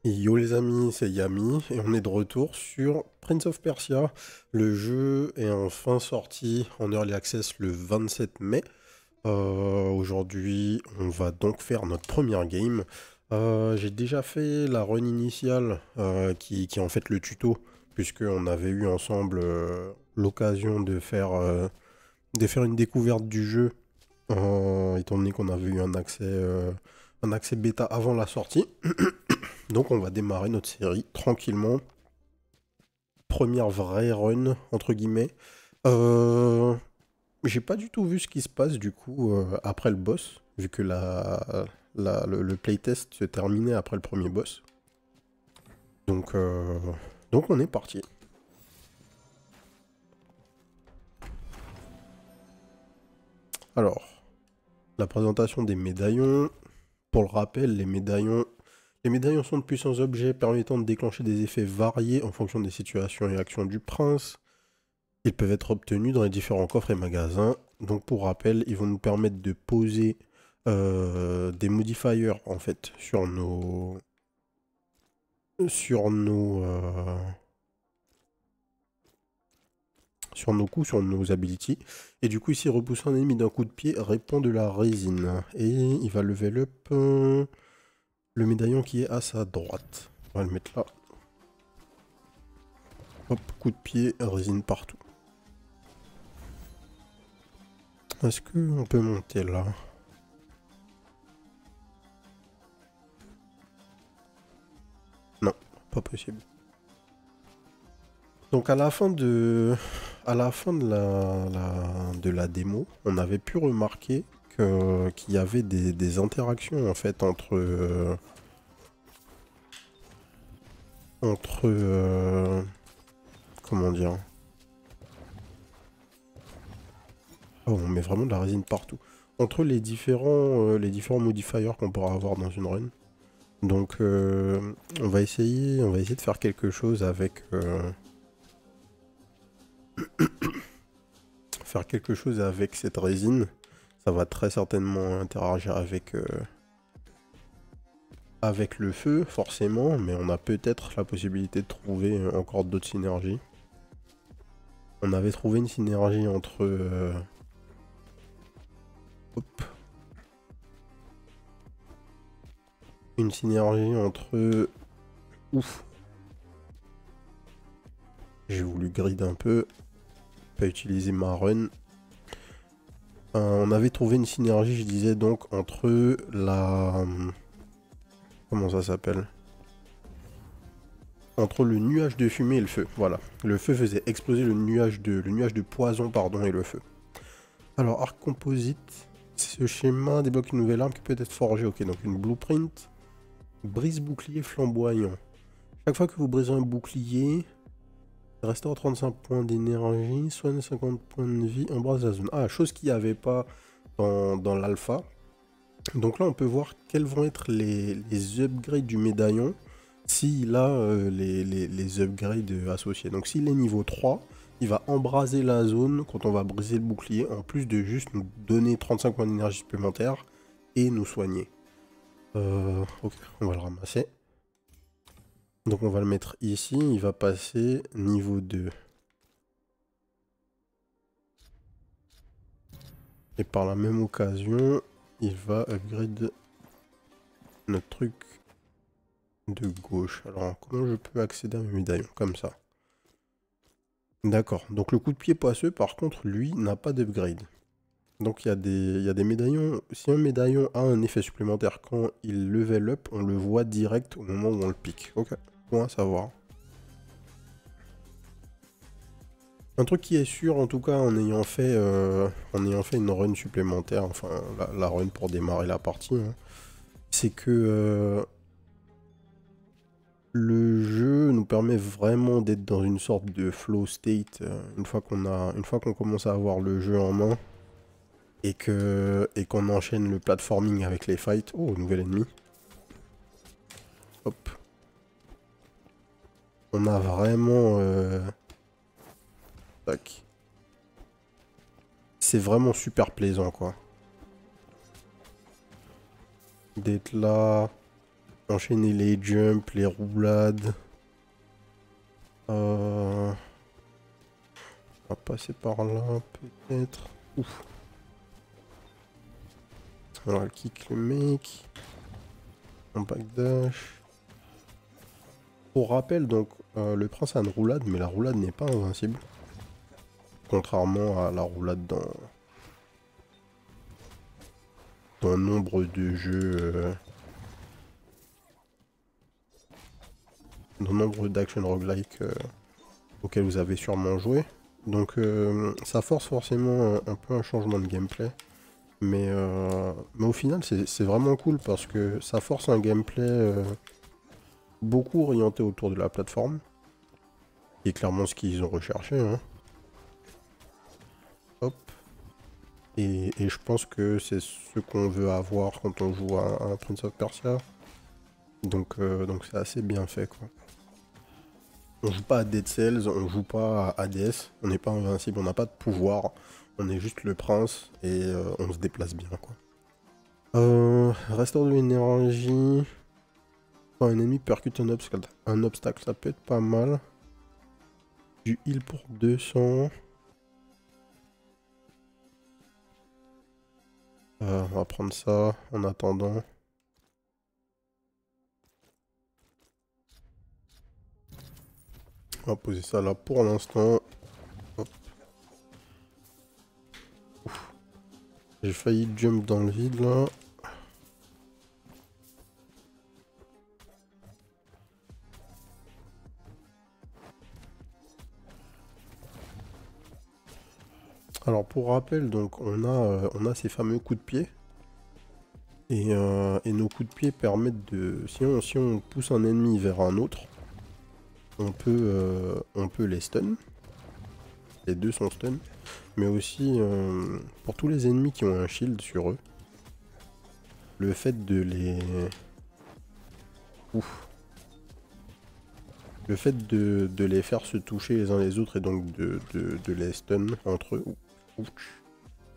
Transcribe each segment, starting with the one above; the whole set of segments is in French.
Yo les amis, c'est Yami et on est de retour sur Prince of Persia. Le jeu est enfin sorti en Early Access le 27 mai. Aujourd'hui, on va donc faire notre première game. J'ai déjà fait la run initiale qui est en fait le tuto, puisqu'on avait eu ensemble l'occasion de faire une découverte du jeu, étant donné qu'on avait eu un accès bêta avant la sortie. Donc on va démarrer notre série tranquillement. Première vraie run, entre guillemets. Euh, j'ai pas du tout vu ce qui se passe du coup après le boss, vu que le playtest se terminait après le premier boss. Donc, euh, donc on est parti. Alors, la présentation des médaillons. Pour le rappel, les médaillons sont de puissants objets permettant de déclencher des effets variés en fonction des situations et actions du prince. Ils peuvent être obtenus dans les différents coffres et magasins. Donc pour rappel, ils vont nous permettre de poser des modifiers en fait sur nos sur nos coups, sur nos abilities. Et du coup ici, repousser un ennemi d'un coup de pied répand de la résine. Et il va level up le médaillon qui est à sa droite. On va le mettre là. Hop, coup de pied, résine partout. Est-ce qu'on peut monter là? Non, pas possible. Donc à la fin de de la démo, on avait pu remarquer qu'il y avait des interactions en fait entre comment dire? Oh, on met vraiment de la résine partout. Entre les différents modifiers qu'on pourra avoir dans une run. Donc on va essayer de faire quelque chose faire quelque chose avec cette résine. Ça va très certainement interagir avec le feu, forcément, mais on a peut-être la possibilité de trouver encore d'autres synergies. On avait trouvé une synergie entre... hop. Une synergie entre... Ouf. J'ai voulu grid un peu. Pas utiliser ma run. On avait trouvé une synergie, je disais donc, entre la... Comment ça s'appelle? Entre le nuage de fumée et le feu. Voilà. Le feu faisait exploser le nuage de poison, pardon, et le feu. Alors, arc composite. Ce schéma débloque une nouvelle arme qui peut être forgée. Ok, donc une blueprint. Brise bouclier flamboyant. Chaque fois que vous brisez un bouclier, restaure 35 points d'énergie, soigne 50 points de vie, embrasse la zone. Ah, chose qu'il n'y avait pas dans l'alpha. Donc là, on peut voir quels vont être les upgrades du médaillon s'il a les upgrades associés. Donc s'il est niveau 3, il va embraser la zone quand on va briser le bouclier, en plus de juste nous donner 35 points d'énergie supplémentaires et nous soigner. Ok, on va le ramasser. Donc on va le mettre ici, il va passer niveau 2. Et par la même occasion, il va upgrade notre truc de gauche. Alors comment je peux accéder à mes médaillons? Comme ça. D'accord, donc le coup de pied poisseux par contre lui n'a pas d'upgrade. Donc il y a des médaillons, si un médaillon a un effet supplémentaire quand il level up, on le voit direct au moment où on le pique. Ok, bon à savoir. Un truc qui est sûr en tout cas en ayant fait une run supplémentaire, enfin la run pour démarrer la partie, hein, c'est que le jeu nous permet vraiment d'être dans une sorte de flow state une fois qu'on commence à avoir le jeu en main et qu'on enchaîne le platforming avec les fights. Oh, nouvel ennemi. Hop. On a vraiment tac. C'est vraiment super plaisant quoi. D'être là, Enchaîner les jumps, les roulades. On va passer par là, peut-être. Ouf. On va kick le mec. En backdash. Pour rappel, donc, le prince a une roulade, mais la roulade n'est pas invincible. Contrairement à la roulade dans nombre de jeux. Dans nombre d'action roguelike auxquels vous avez sûrement joué. Donc ça force forcément un peu un changement de gameplay. Mais au final, c'est vraiment cool parce que ça force un gameplay beaucoup orienté autour de la plateforme. Qui est clairement ce qu'ils ont recherché. Hein. Hop. Et je pense que c'est ce qu'on veut avoir quand on joue à un Prince of Persia. Donc c'est assez bien fait quoi. On joue pas à Dead Cells, on joue pas à Hades, on n'est pas invincible, on n'a pas de pouvoir. On est juste le prince et on se déplace bien quoi. Restaure de l'énergie. Quand un ennemi percute un obstacle, ça peut être pas mal. Du heal pour 200. On va prendre ça en attendant. On va poser ça là pour l'instant. J'ai failli jump dans le vide là. Alors pour rappel, donc on a ces fameux coups de pied. Et nos coups de pied permettent de... Si on pousse un ennemi vers un autre, on peut les stun. Les deux sont stun. Mais aussi, pour tous les ennemis qui ont un shield sur eux, le fait de les... Ouf. Le fait de les faire se toucher les uns les autres et donc de les stun entre eux,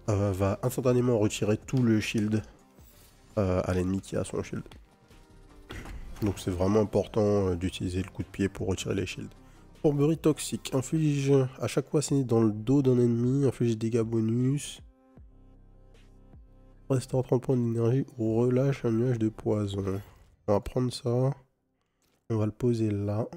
va instantanément retirer tout le shield à l'ennemi qui a son shield. Donc c'est vraiment important d'utiliser le coup de pied pour retirer les shields. Fourberie toxique. Inflige à chaque fois assigné dans le dos d'un ennemi. Inflige des dégâts bonus. Restaure 30 points d'énergie ou relâche un nuage de poison. On va prendre ça. On va le poser là.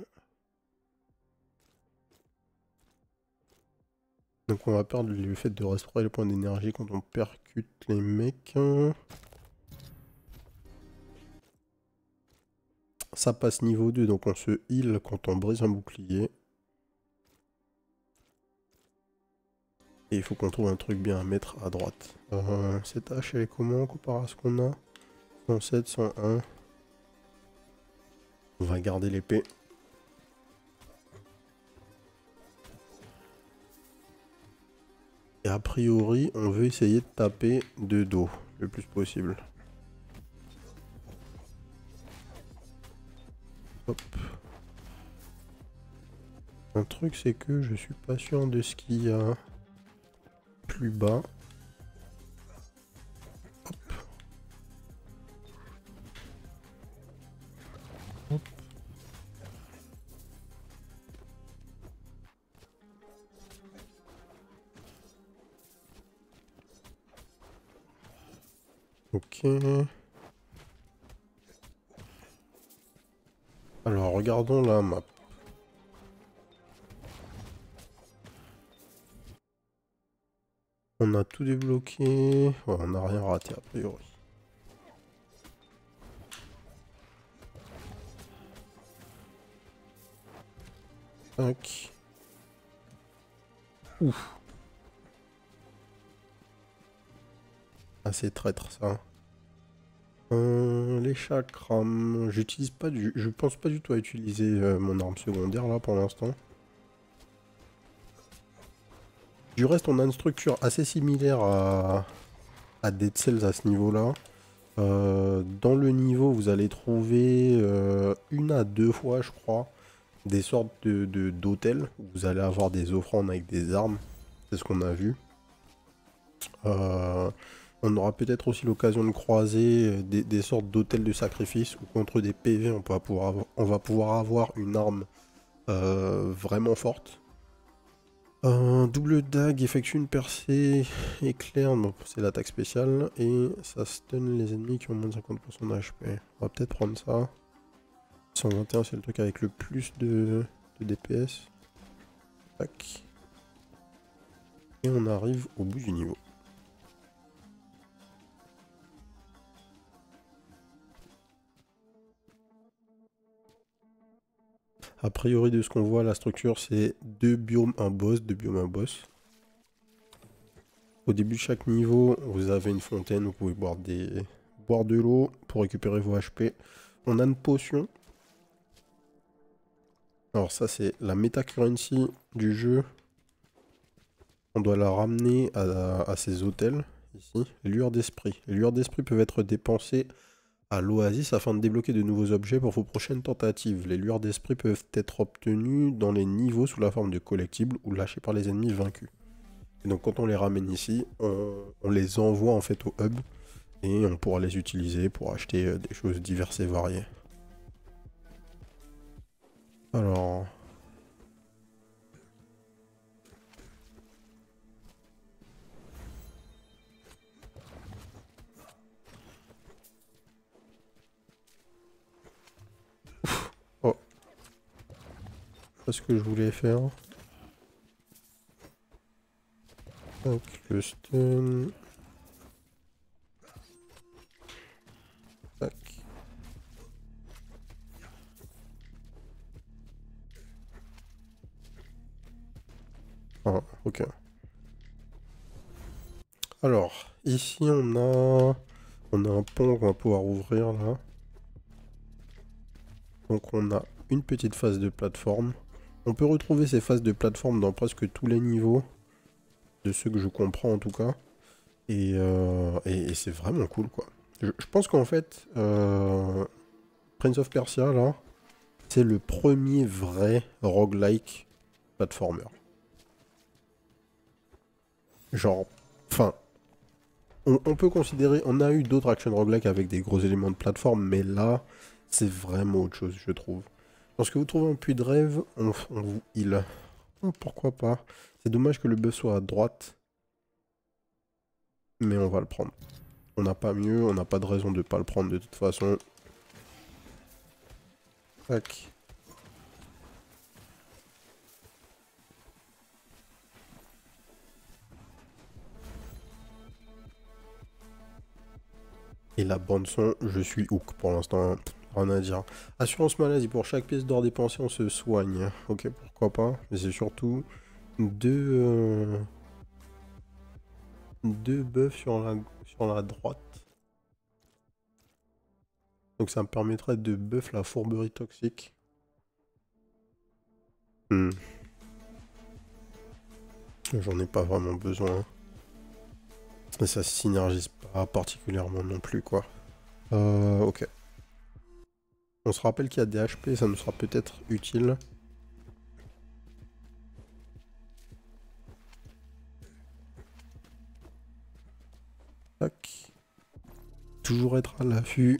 Donc on va perdre le fait de restaurer les points d'énergie quand on percute les mecs. Ça passe niveau 2, donc on se heal quand on brise un bouclier. Et il faut qu'on trouve un truc bien à mettre à droite. Cette hache, elle est comment comparé à ce qu'on a? 107, 101. On va garder l'épée. Et a priori, on veut essayer de taper de dos le plus possible. Hop. Un truc, c'est que je suis pas sûr de ce qu'il y a plus bas. Hop. Hop. Ok. Alors, regardons la map. On a tout débloqué. Ouais, on n'a rien raté a priori. Tac. Ouf. Ah, c'est traître ça. Les chakras. J'utilise pas du. Je pense pas du tout à utiliser mon arme secondaire là pour l'instant. Du reste, on a une structure assez similaire à Dead Cells à ce niveau-là. Dans le niveau, vous allez trouver une à deux fois, je crois, des sortes d'hôtels où vous allez avoir des offrandes avec des armes. C'est ce qu'on a vu. On aura peut-être aussi l'occasion de croiser des sortes d'hôtels de sacrifice où contre des PV on va pouvoir avoir une arme vraiment forte. Un double dague effectue une percée éclair, bon, c'est l'attaque spéciale, et ça stun les ennemis qui ont moins de 50% d'HP. On va peut-être prendre ça. 121 c'est le truc avec le plus de DPS. Tac. Et on arrive au bout du niveau. A priori de ce qu'on voit, la structure c'est 2 biomes, un boss, 2 biomes, un boss. Au début de chaque niveau, vous avez une fontaine, vous pouvez boire de l'eau pour récupérer vos HP. On a une potion. Alors ça c'est la meta-currency du jeu. On doit la ramener à ces hôtels, ici. Les lueurs d'esprit. Les lueurs d'esprit peuvent être dépensées à l'oasis afin de débloquer de nouveaux objets pour vos prochaines tentatives. Les lueurs d'esprit peuvent être obtenues dans les niveaux sous la forme de collectibles ou lâchées par les ennemis vaincus. Et donc quand on les ramène ici, on les envoie en fait au hub et on pourra les utiliser pour acheter des choses diverses et variées. Alors... Oh, c'est ce que je voulais faire. Donc le stun. Tac. Ah, ok. Alors, ici on a un pont qu'on va pouvoir ouvrir là. Donc on a une petite phase de plateforme. On peut retrouver ces phases de plateforme dans presque tous les niveaux, de ceux que je comprends en tout cas. Et c'est vraiment cool quoi. Je pense qu'en fait, Prince of Persia là, c'est le premier vrai roguelike platformer. Genre, enfin, on peut considérer, on a eu d'autres action roguelike avec des gros éléments de plateforme, mais là, c'est vraiment autre chose, je trouve. Lorsque vous trouvez un puits de rêve, on vous heal. Oh, pourquoi pas. C'est dommage que le buff soit à droite, mais on va le prendre. On n'a pas mieux, on n'a pas de raison de ne pas le prendre de toute façon. Tac. Et la bande son, je suis hook pour l'instant, rien à dire. Assurance maladie, pour chaque pièce d'or dépensée, on se soigne. Ok, pourquoi pas. Mais c'est surtout deux buffs sur la droite. Donc ça me permettrait de buff la fourberie toxique. J'en ai pas vraiment besoin. Et ça synergise pas particulièrement non plus, quoi. Ok. On se rappelle qu'il y a des HP, ça nous sera peut-être utile. Tac. Toujours être à l'affût.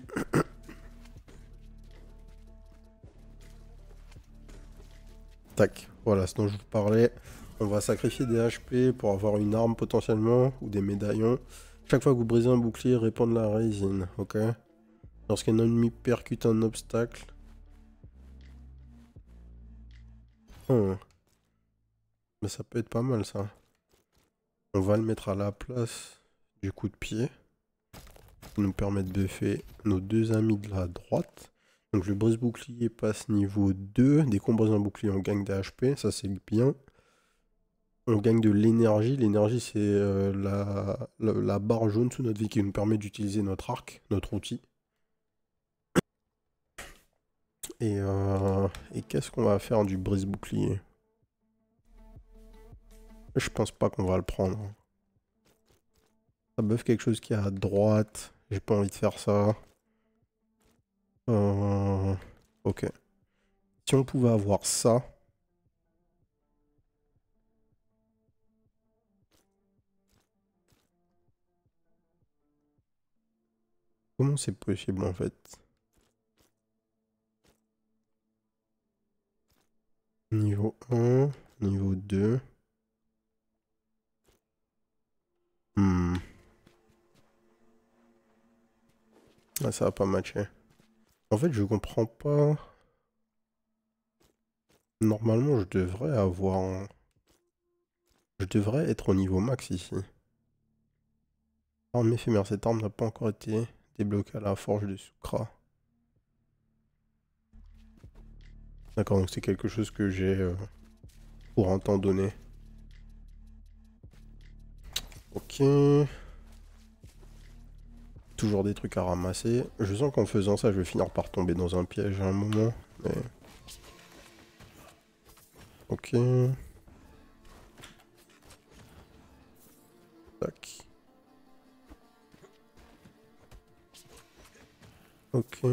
Tac. Voilà ce dont je vous parlais. On va sacrifier des HP pour avoir une arme potentiellement, ou des médaillons. Chaque fois que vous brisez un bouclier, répandre la résine, ok. Lorsqu'un ennemi percute un obstacle. Mais ça peut être pas mal ça. On va le mettre à la place du coup de pied. Ça nous permet de buffer nos deux amis de la droite. Donc le brise-bouclier passe niveau 2. Dès qu'on brise un bouclier, on gagne des HP. Ça c'est bien. On gagne de l'énergie. L'énergie c'est la barre jaune sous notre vie qui nous permet d'utiliser notre arc, notre outil. Et qu'est-ce qu'on va faire du brise-bouclier? Je pense pas qu'on va le prendre. Ça buff quelque chose qui est à droite. J'ai pas envie de faire ça. Ok. Si on pouvait avoir ça. Comment c'est possible en fait? Niveau 1, niveau 2. Hmm. Ah, ça va pas matcher. En fait, je comprends pas. Normalement, je devrais avoir... Je devrais être au niveau max ici. Arme éphémère, cette arme n'a pas encore été débloquée à la forge de Sukra. D'accord, donc c'est quelque chose que j'ai pour un temps donné. Ok. Toujours des trucs à ramasser. Je sens qu'en faisant ça, je vais finir par tomber dans un piège à un moment. Mais... Ok. Tac. Ok.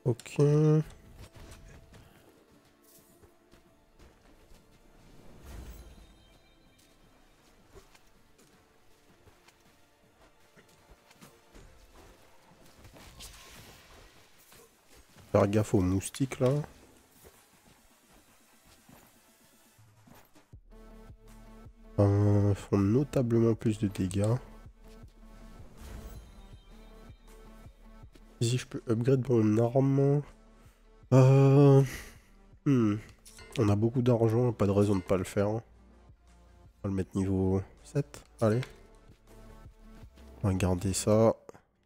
Ok. Faire gaffe aux moustiques là. Font notablement plus de dégâts. Ici, je peux upgrade mon arme. Euh... hmm. On a beaucoup d'argent, pas de raison de pas le faire. On va le mettre niveau 7. Allez. On va garder ça.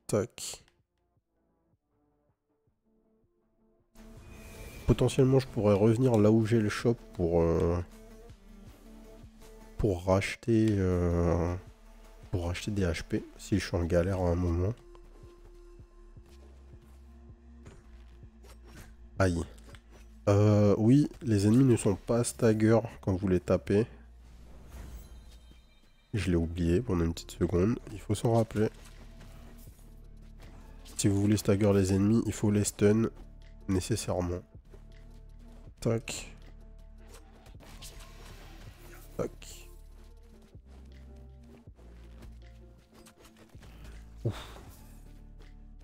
Tac. Potentiellement, je pourrais revenir là où j'ai le shop pour racheter des HP si je suis en galère à un moment. Aïe. Oui, les ennemis ne sont pas stagger quand vous les tapez. Je l'ai oublié pendant une petite seconde. Il faut s'en rappeler. Si vous voulez stagger les ennemis, il faut les stun nécessairement. Tac. Tac. Ouf.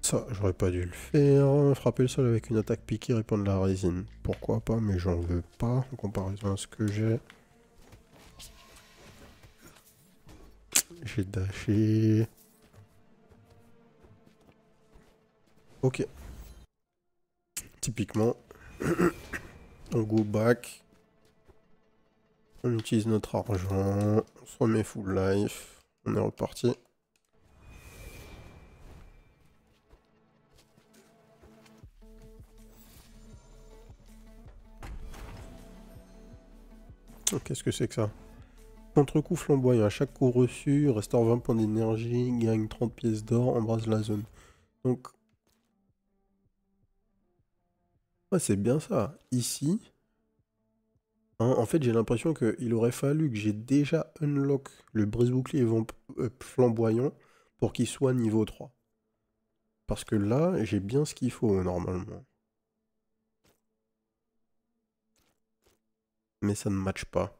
Ça, j'aurais pas dû le faire. Frapper le sol avec une attaque piquée, répandre la résine. Pourquoi pas, mais j'en veux pas en comparaison à ce que j'ai. J'ai dashé. Ok. Typiquement, on go back. On utilise notre argent. On se remet full life. On est reparti. Oh, qu'est-ce que c'est que ça? Contre-coup flamboyant. À chaque coup reçu, restaure 20 points d'énergie, gagne 30 pièces d'or, embrase la zone. Donc, ouais, c'est bien ça. Ici, hein, en fait, j'ai l'impression qu'il aurait fallu que j'ai déjà unlock le brise-bouclier flamboyant pour qu'il soit niveau 3. Parce que là, j'ai bien ce qu'il faut normalement. Mais ça ne matche pas.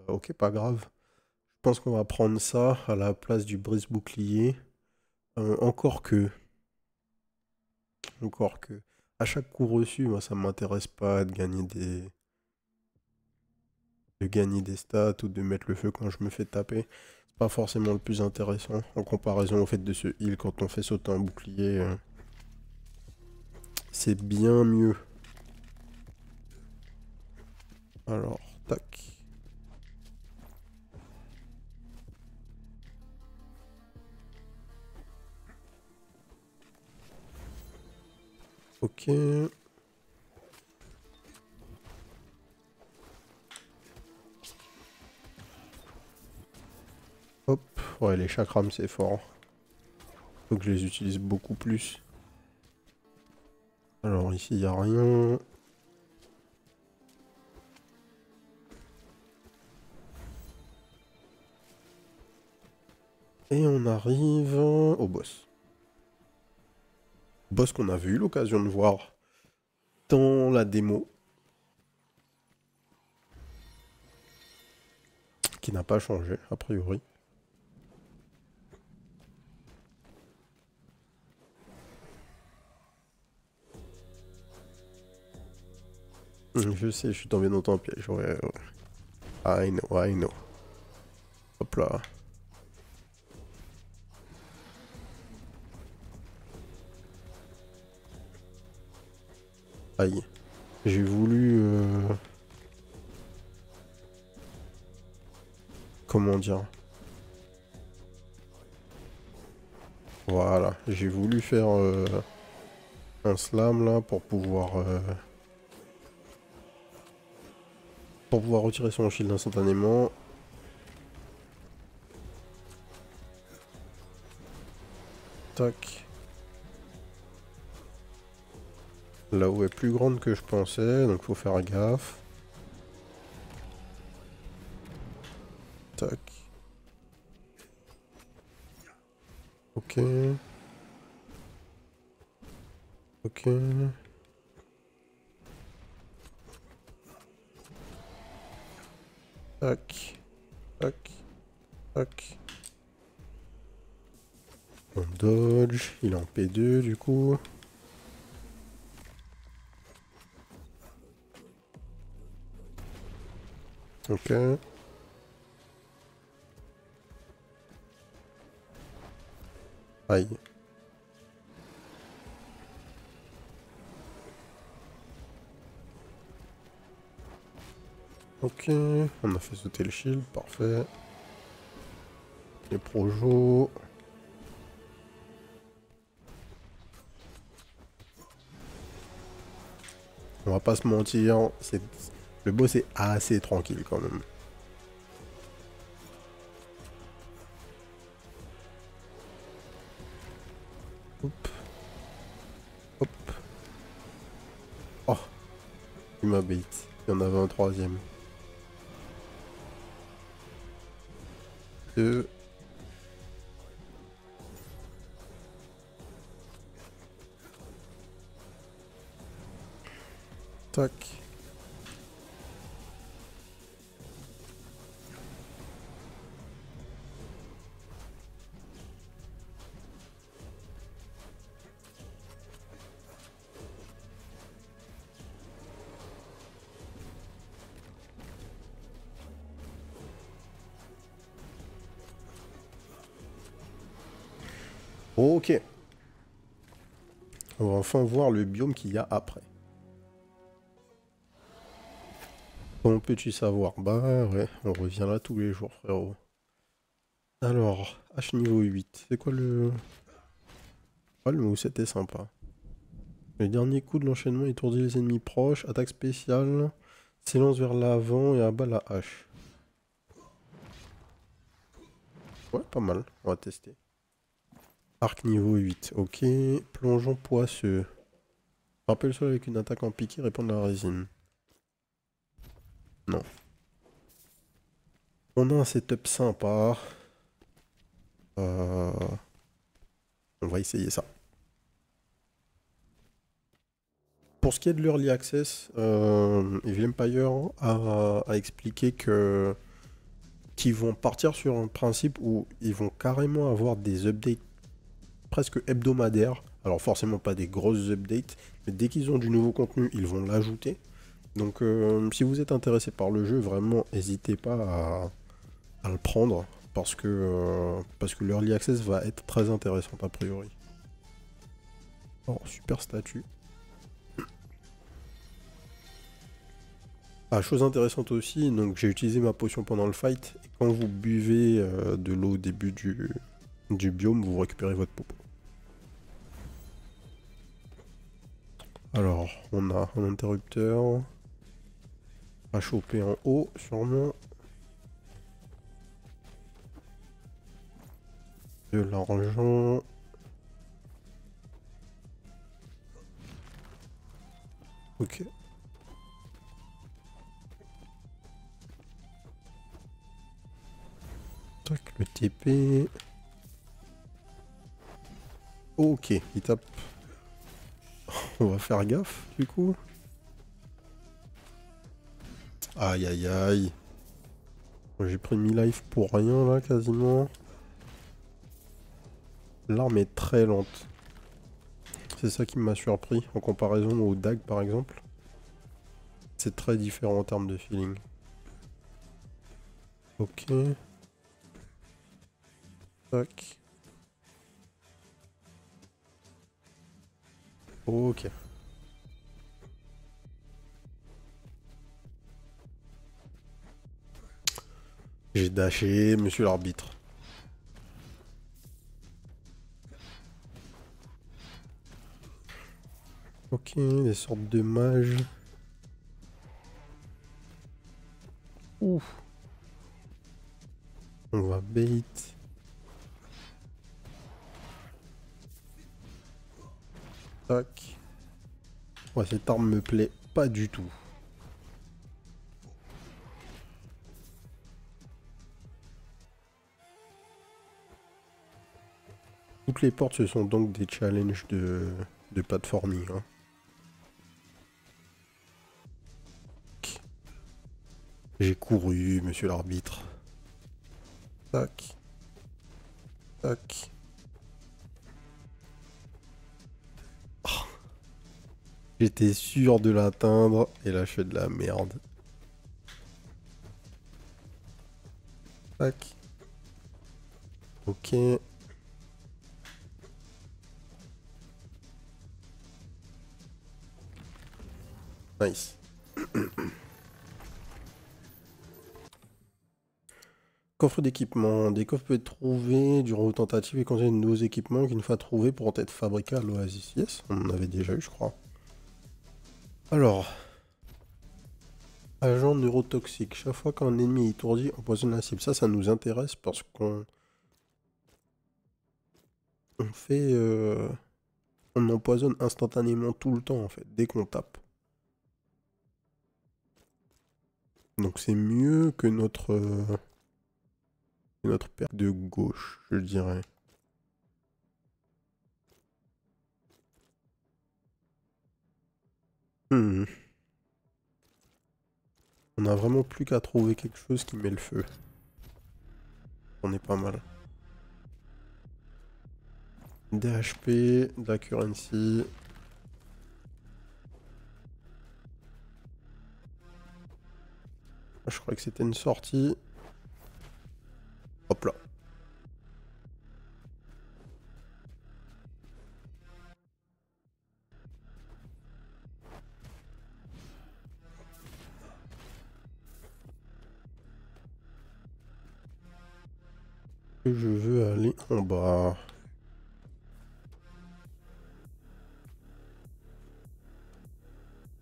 Ok, pas grave. Je pense qu'on va prendre ça à la place du brise-bouclier. Encore que. Encore que. À chaque coup reçu, moi, ça m'intéresse pas de gagner des stats ou de mettre le feu quand je me fais taper. C'est pas forcément le plus intéressant en comparaison au fait de se heal quand on fait sauter un bouclier. C'est bien mieux. Alors, tac. Ok. Hop. Ouais, les chakrams, c'est fort. Faut que je les utilise beaucoup plus. Alors, ici, il n'y a rien. Et on arrive au boss. Boss qu'on avait eu l'occasion de voir dans la démo, qui n'a pas changé, a priori. Je sais, je suis tombé dans ton piège, ouais. I know, I know. Hop là. Aïe. J'ai voulu... Comment dire? Voilà, j'ai voulu faire un slam là pour pouvoir retirer son shield instantanément. Tac. Là où est plus grande que je pensais, donc faut faire gaffe. Tac. Ok. Ok. Tac. Tac. Tac. On dodge. Il est en P2 du coup. Ok. Aïe. Ok, on a fait sauter le shield, parfait. Les projos. On va pas se mentir, le boss est assez tranquille quand même. Hop. Hop. Oh, il m'a bait. Il y en avait un troisième. Deux. Tac. Ok. On va enfin voir le biome qu'il y a après. Comment peux-tu savoir? Bah ouais, on revient là tous les jours, frérot. Alors, H niveau 8. C'est quoi le... Ah, le move c'était sympa. Le dernier coup de l'enchaînement étourdit les ennemis proches. Attaque spéciale. S'élance vers l'avant et abat la hache. Ouais, pas mal. On va tester. Arc niveau 8. Ok. Plongeon poisseux. Rappelle le sol avec une attaque en piqué, répand de la résine. Non. On a un setup sympa. On va essayer ça. Pour ce qui est de l'Early Access, Evil Empire a expliqué que qu'ils vont partir sur un principe où ils vont carrément avoir des updates presque hebdomadaires. Alors forcément pas des grosses updates, mais dès qu'ils ont du nouveau contenu, ils vont l'ajouter. Donc si vous êtes intéressé par le jeu, vraiment n'hésitez pas à le prendre parce que l'Early Access va être très intéressant a priori. Oh, super statut. Ah, chose intéressante aussi, donc j'ai utilisé ma potion pendant le fight, et quand vous buvez de l'eau au début du biome, vous récupérez votre popo. Alors, on a un interrupteur à choper en haut, sûrement. De l'argent. Ok. Tac, le TP. Ok, il tape On va faire gaffe, du coup. Aïe, aïe, aïe. J'ai pris 1000 life pour rien, là, quasiment. L'arme est très lente. C'est ça qui m'a surpris, en comparaison au DAG, par exemple. C'est très différent en termes de feeling. Ok. Tac. Ok. J'ai dashé, monsieur l'arbitre. Ok, des sortes de mages. Ouf. On va bait. Tac. Ouais, cette arme me plaît pas du tout. Toutes les portes, ce sont donc des challenges de platforming. Hein. J'ai couru, monsieur l'arbitre. Tac. Tac. Oh. J'étais sûr de l'atteindre, et là je fais de la merde. Tac. Ok. Nice. Coffre d'équipement. Des coffres peuvent être trouvés durant vos tentatives et contiennent de nouveaux équipements qui, une fois trouvés, pourront être fabriqués à l'Oasis. Yes, on en avait déjà eu, je crois. Alors. Agent neurotoxique. Chaque fois qu'un ennemi est étourdi, empoisonne la cible. Ça nous intéresse parce qu'on fait... on empoisonne instantanément tout le temps, en fait, dès qu'on tape. Donc c'est mieux que notre perque de gauche, je dirais. Hmm. On a vraiment plus qu'à trouver quelque chose qui met le feu. On est pas mal. DHP, de la currency. Je crois que c'était une sortie. Hop là. Je veux aller en bas.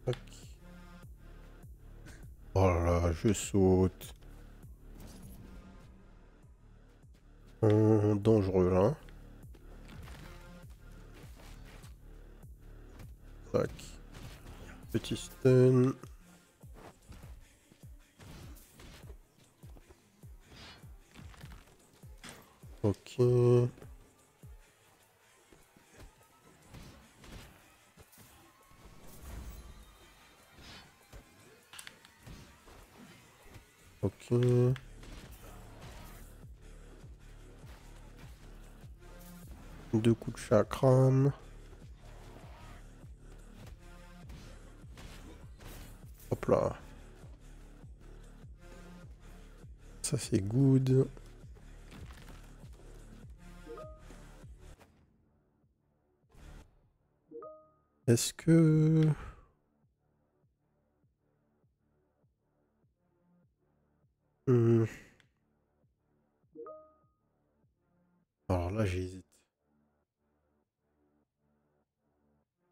Tac. Oh là là, je saute. Dangereux là. Tac. Petit stun. Ok. Ok. Deux coups de chakram. Hop là. Ça c'est good. Est-ce que... Hmm. Alors là j'hésite.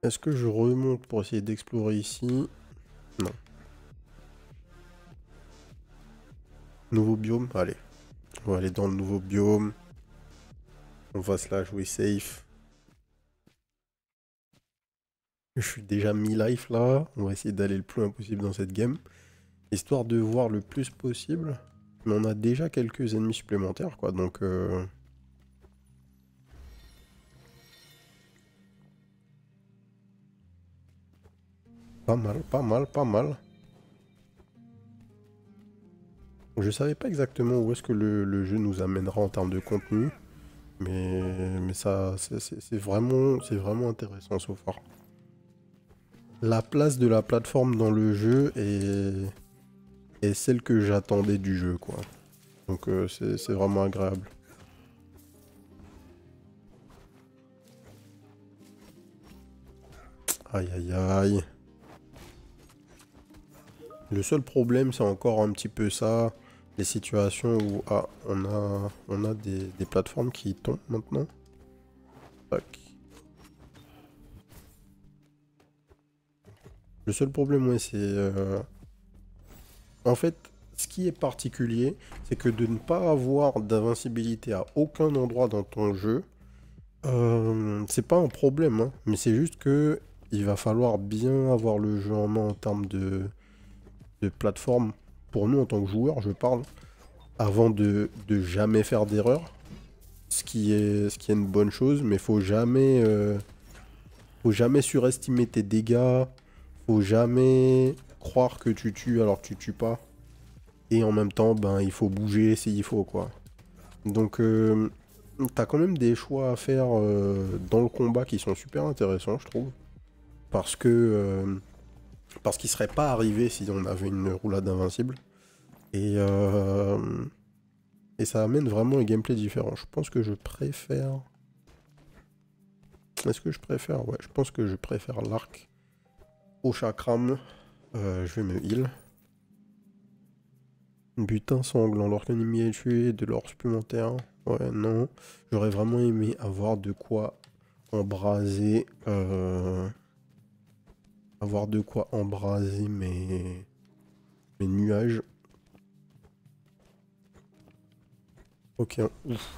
Est-ce que je remonte pour essayer d'explorer ici? Non. Nouveau biome? Allez. On va aller dans le nouveau biome. On va se la jouer safe. Je suis déjà mi-life là. On va essayer d'aller le plus loin possible dans cette game. Histoire de voir le plus possible. Mais on a déjà quelques ennemis supplémentaires quoi. Donc... Pas mal, pas mal, pas mal. Je savais pas exactement où est-ce que le jeu nous amènera en termes de contenu, mais ça, c'est vraiment intéressant so far. La place de la plateforme dans le jeu est celle que j'attendais du jeu, quoi. Donc c'est vraiment agréable. Aïe aïe aïe. Le seul problème, c'est encore un petit peu ça, les situations où on a des plateformes qui tombent maintenant. Tac. Le seul problème, ouais, c'est... En fait, ce qui est particulier, c'est que de ne pas avoir d'invincibilité à aucun endroit dans ton jeu, c'est pas un problème, hein, mais c'est juste que il va falloir bien avoir le jeu en main en termes de plateforme. Pour nous, en tant que joueurs, je parle, avant de jamais faire d'erreur, ce qui est une bonne chose, mais faut jamais surestimer tes dégâts, faut jamais croire que tu tues alors que tu tues pas. Et en même temps, ben, il faut bouger s'il faut, quoi. Donc, t'as quand même des choix à faire dans le combat qui sont super intéressants, je trouve. Parce que... parce qu'il serait pas arrivé si on avait une roulade invincible. Et, euh, et ça amène vraiment un gameplay différent. Je pense que je préfère... Est-ce que je préfère? Ouais, je pense que je préfère l'arc au chakram. Je vais me heal. Butin sanglant. Lorsqu'un ennemi est tué, de l'or supplémentaire. Ouais, non. J'aurais vraiment aimé avoir de quoi embraser. Avoir de quoi embraser mes nuages. Ok, ouf.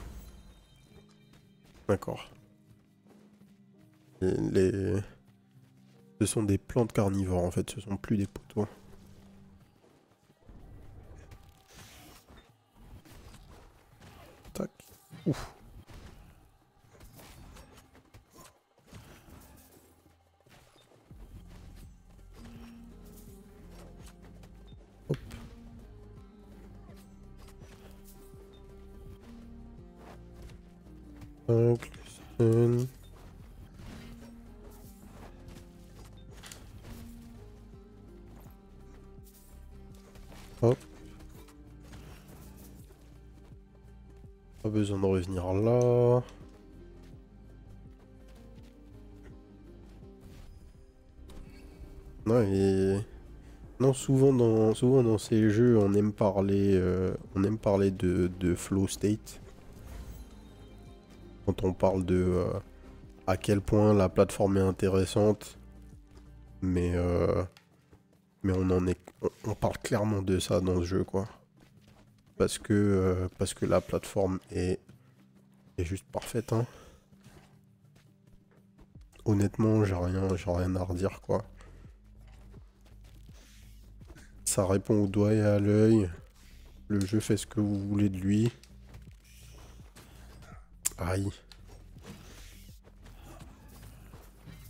D'accord. Les... Ce sont des plantes carnivores en fait, ce sont plus des poteaux. Tac. Ouf. Hop. Tac, stun. Hop. Pas besoin de revenir là. Non, et... Non, souvent dans ces jeux, on aime parler de flow state. Quand on parle de à quel point la plateforme est intéressante. Mais, mais on parle clairement de ça dans ce jeu, quoi. Parce que la plateforme est juste parfaite, hein. Honnêtement, j'ai rien à redire, quoi. Ça répond au doigt et à l'œil. Le jeu fait ce que vous voulez de lui. Aïe.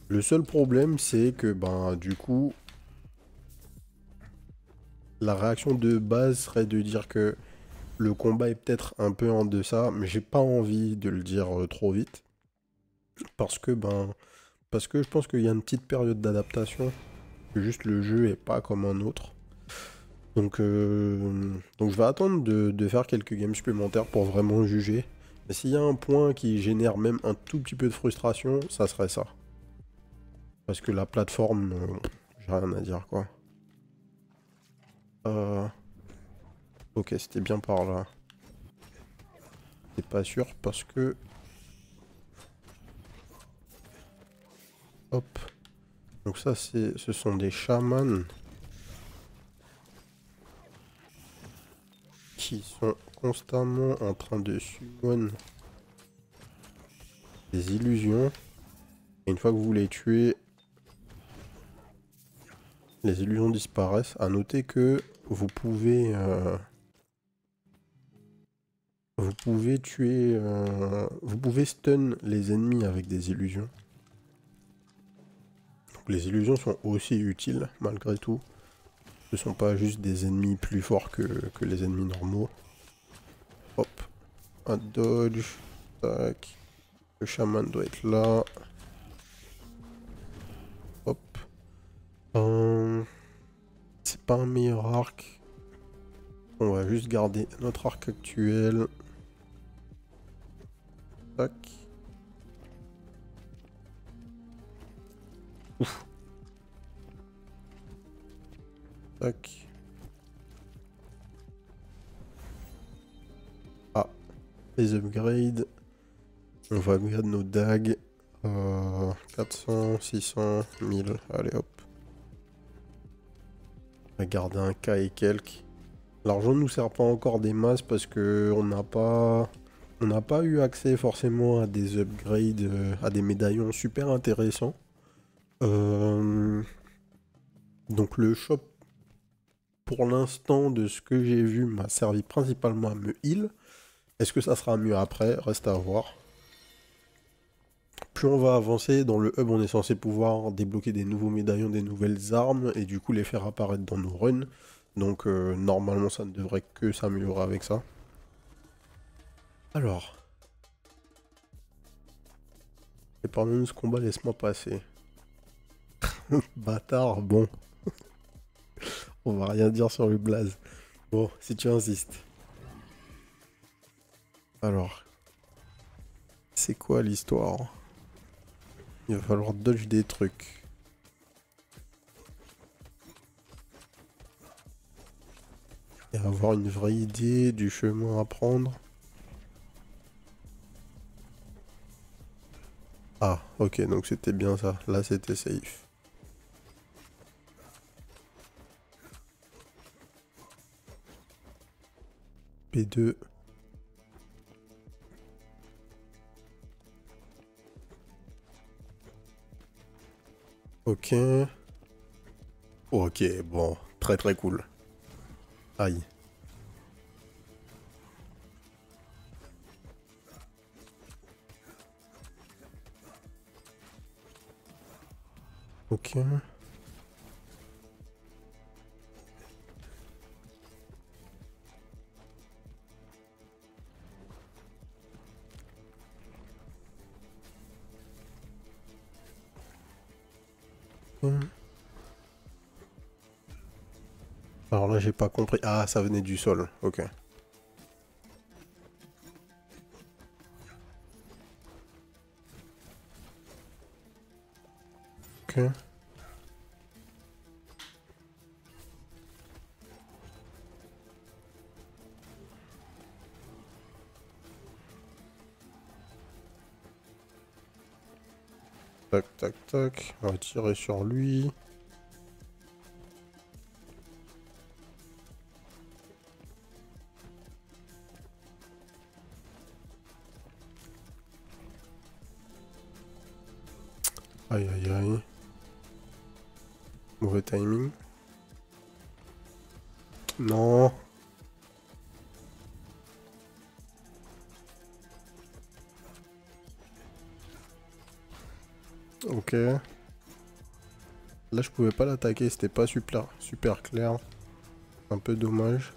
Le seul problème, c'est que, ben, du coup, la réaction de base serait de dire que le combat est peut-être un peu en deçà, mais j'ai pas envie de le dire trop vite. Parce que, ben, parce que je pense qu'il y a une petite période d'adaptation. Juste le jeu est pas comme un autre. Donc je vais attendre de faire quelques games supplémentaires pour vraiment juger. Mais s'il y a un point qui génère même un tout petit peu de frustration, ça serait ça. Parce que la plateforme, j'ai rien à dire, quoi. Euh, Ok, c'était bien par là. C'est pas sûr parce que... Hop. Donc ça, ce sont des chamans qui sont constamment en train de summon des illusions. Et une fois que vous les tuez, les illusions disparaissent. À noter que vous pouvez tuer... vous pouvez stun les ennemis avec des illusions. Les illusions sont aussi utiles, malgré tout. Ce sont pas juste des ennemis plus forts que les ennemis normaux. Hop. Un dodge. Tac. Le chaman doit être là. Hop. C'est pas un meilleur arc. On va juste garder notre arc actuel. Tac. Ouf. Tac. Ah. Les upgrades. On va upgrade nos dagues. 400, 600, 1000. Allez hop. On va garder un K et quelques. L'argent ne nous sert pas encore des masses parce que on n'a pas eu accès forcément à des upgrades, à des médaillons super intéressants. Donc le shop, pour l'instant, de ce que j'ai vu, m'a servi principalement à me heal. Est-ce que ça sera mieux après? Reste à voir. Plus on va avancer dans le hub, on est censé pouvoir débloquer des nouveaux médaillons, des nouvelles armes, et du coup les faire apparaître dans nos runs. Donc normalement ça ne devrait que s'améliorer avec ça. Alors. Et pendant ce combat, laisse-moi passer. Bâtard, bon. On va rien dire sur le blaze. Bon, si tu insistes. Alors. C'est quoi l'histoire? Il va falloir dodge des trucs. Et avoir une vraie idée du chemin à prendre. Ah, ok, donc c'était bien ça. Là, c'était safe. P2. Ok. Ok, bon. Très très cool. Aïe. Ok. Alors là, j'ai pas compris. Ah, ça venait du sol. Ok. Ok. Tac, tac, tac. On va tirer sur lui. Aïe, aïe, aïe. Mauvais timing. Non. Ok. Là, je pouvais pas l'attaquer. C'était pas super clair. Un peu dommage.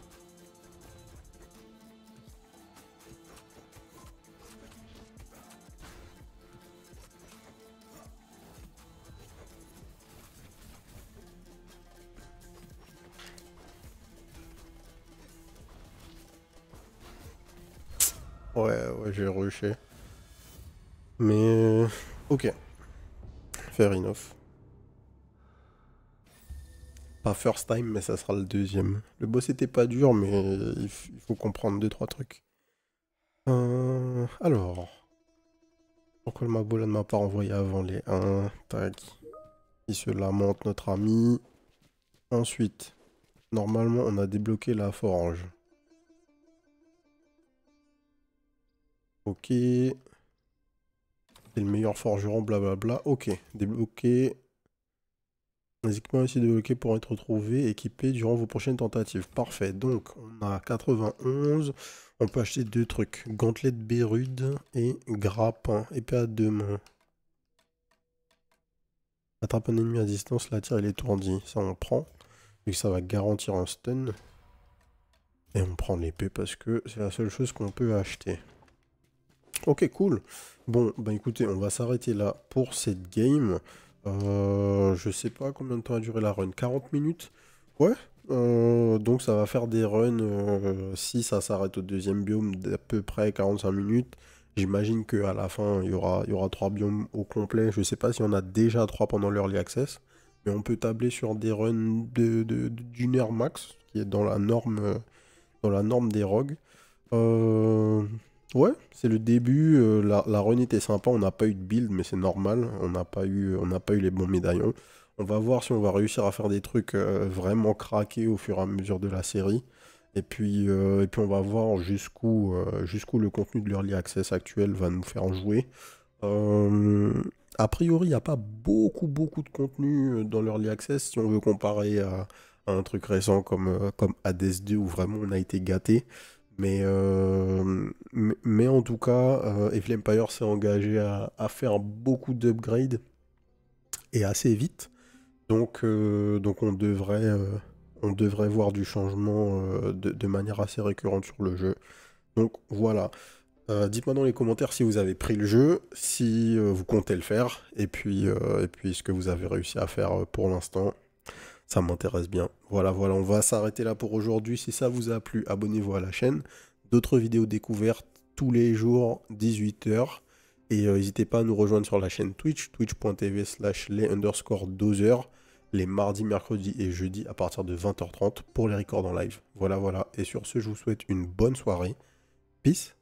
Ouais, ouais, j'ai rushé. Mais... Ok. Fair enough. Pas first time, mais ça sera le deuxième. Le boss était pas dur, mais il faut comprendre 2-3 trucs. Alors... Pourquoi le Mabola ne m'a pas envoyé avant les 1? Tac. Il se lamente, notre ami. Ensuite, normalement, on a débloqué la forge. Ok. C'est le meilleur forgeron, blablabla. Ok. Débloqué. Les équipements aussi débloqués pourront être retrouvés et équipés durant vos prochaines tentatives. Parfait. Donc, on a 91. On peut acheter 2 trucs. Gantelet de Bérude et grappin. Épée à 2 mains. Attrape un ennemi à distance, l'attire, il est étourdi. Ça, on prend. Vu que ça va garantir un stun. Et on prend l'épée parce que c'est la seule chose qu'on peut acheter. Ok, cool. Bon, bah écoutez, on va s'arrêter là pour cette game. Je sais pas combien de temps a duré la run. 40 minutes? Ouais. Donc ça va faire des runs. Si ça s'arrête au deuxième biome d'à peu près 45 minutes. J'imagine qu'à la fin, il y aura 3 biomes au complet. Je sais pas si on a déjà 3 pendant l'early access. Mais on peut tabler sur des runs d'une heure max, qui est dans la norme des rogues. Ouais, c'est le début. La run était sympa. On n'a pas eu de build, mais c'est normal. On n'a pas eu les bons médaillons. On va voir si on va réussir à faire des trucs vraiment craqués au fur et à mesure de la série. Et puis on va voir jusqu'où le contenu de l'Early Access actuel va nous faire jouer. Euh, a priori, il n'y a pas beaucoup de contenu dans l'Early Access si on veut comparer à un truc récent comme Hades 2 où vraiment on a été gâté. Mais en tout cas, Evil Empire s'est engagé à faire beaucoup d'upgrades et assez vite. Donc on devrait voir du changement de manière assez récurrente sur le jeu. Donc voilà. Dites-moi dans les commentaires si vous avez pris le jeu, si vous comptez le faire, et puis ce que vous avez réussi à faire pour l'instant. Ça m'intéresse bien. Voilà, on va s'arrêter là pour aujourd'hui. Si ça vous a plu, abonnez-vous à la chaîne. D'autres vidéos découvertes tous les jours, 18h. Et n'hésitez pas à nous rejoindre sur la chaîne Twitch, twitch.tv/les_dozers, les mardis, mercredis et jeudis à partir de 20h30 pour les records en live. Voilà. Et sur ce, je vous souhaite une bonne soirée. Peace.